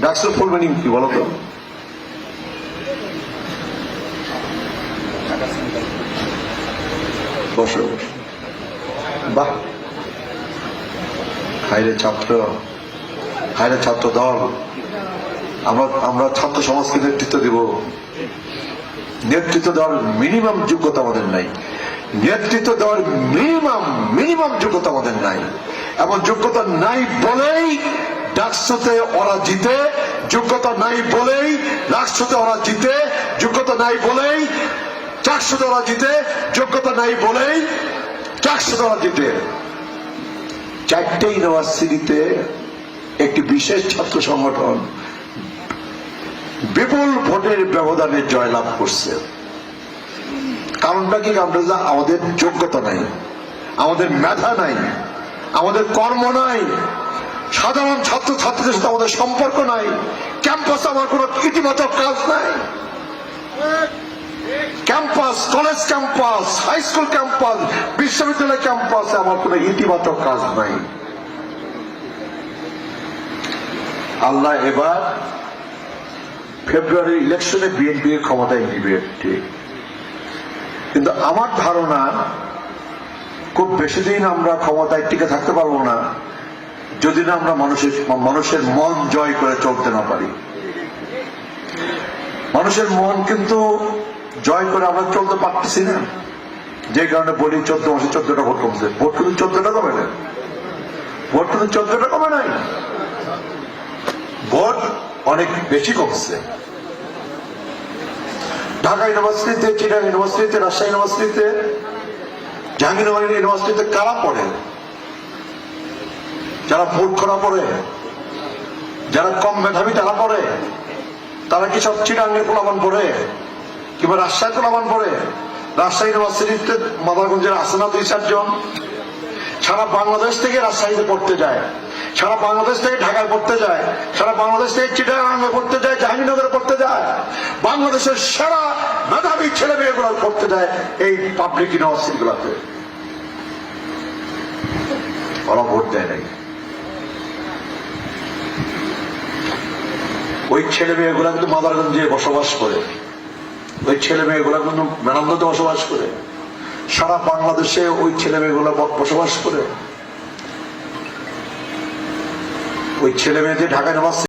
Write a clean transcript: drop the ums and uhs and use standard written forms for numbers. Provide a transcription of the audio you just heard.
ডাকসুর full meaning কি বলো তো? বসো। বাহ, হাইরে ছাত্র, হাইরে ছাত্র দল। আমরা ছাত্র সমাজকে নেতৃত্ব দিব। নেতৃত্ব দেওয়ার মিনিমাম যোগ্যতা আমাদের নাই। নেতৃত্ব দেওয়ার মিনিমাম যোগ্যতা আমাদের নাই। এবং যোগ্যতা নাই বলেই ডাকসুতে ওরা জিতে, যোগ্যতা নাই বলেই রাষ্ট্রতে ওরা জিতে, যোগ্যতা নাই বলেই চাকসুতে ওরা জিতে, যোগ্যতা নাই বলেই চাকসুতে ওরা জিতে। চারটে ইউনিভার্সিটিতে একটি বিশেষ ছাত্র সংগঠন বিপুল ভোটের ব্যবধানে জয়লাভ করছে। কারণটা কি? আমাদের যোগ্যতা নাই, আমাদের মেধা নাই, আমাদের কর্ম নাই, সাধারণ ছাত্র ছাত্রীদের সাথে আমাদের সম্পর্ক নাই, ক্যাম্পাসে আমার কোন ইতিবাচক কাজ নাই। Campus, college campus, high school campus, বিশ্ববিদ্যালয় ক্যাম্পাসে আমার কোন ইতিবাচক কাজ নাই। আল্লাহ এবার ফেব্রুয়ারি ইলেকশনে বিএনপি ক্ষমতায় নিবে, ঠিক। কিন্তু আমার ধারণা খুব বেশি দিন আমরা ক্ষমতায় টিকে থাকতে পারবো না যদি না আমরা মানুষের মন জয় করে চলতে না পারি। মানুষের মন কিন্তু জয় করে আমরা চলতে পারতেছি না, যে কারণে বলি 14 মাসে 14টা ভোট কমছে। ভোট কিন্তু 14টা কমে না, ভোট কিন্তু 14টা কমে নাই, ভোট অনেক বেশি কমছে। ঢাকা ইউনিভার্সিটিতে, চিটাগাং ইউনিভার্সিটিতে, রাজশাহী ইউনিভার্সিটিতে, জাহাঙ্গীরনগর ইউনিভার্সিটিতে কারা পড়ে? যারা মূর্খরা পড়ে, যারা কম মেধাবী তারা পড়ে। তারা কি সব চিটাগাংয়ের পোলাপান পড়ে কিংবা রাজশাহীর পোলাপান পড়ে? রাজশাহী ইউনিভার্সিটিতে মাদারগঞ্জের আছে না 2-4 জন। সারা বাংলাদেশ থেকে রাজশাহীতে পড়তে যায়, সারা বাংলাদেশ থেকে ঢাকায় পড়তে যায়, সারা বাংলাদেশ থেকে চিটাগাংয়ে পড়তে যায়, জাহাঙ্গীরনগরে পড়তে যায়। বাংলাদেশের সেরা মেধাবী ছেলে মেয়েগুলো পড়তে যায় এই পাবলিক ইউনিভার্সিটি গুলাতে। ওরা ভোট দেয় নাই। ওই ছেলে মেয়েগুলা কিন্তু মাদারগঞ্জে বসবাস করে, ওই ছেলে মেয়েগুলা কিন্তু মেরান্দতে বসবাস করে, সারা বাংলাদেশে ওই ছেলে মেয়েগুলা বসবাস করে। ওই ছেলে মেয়েদের ঢাকা ইউনিভার্সিটি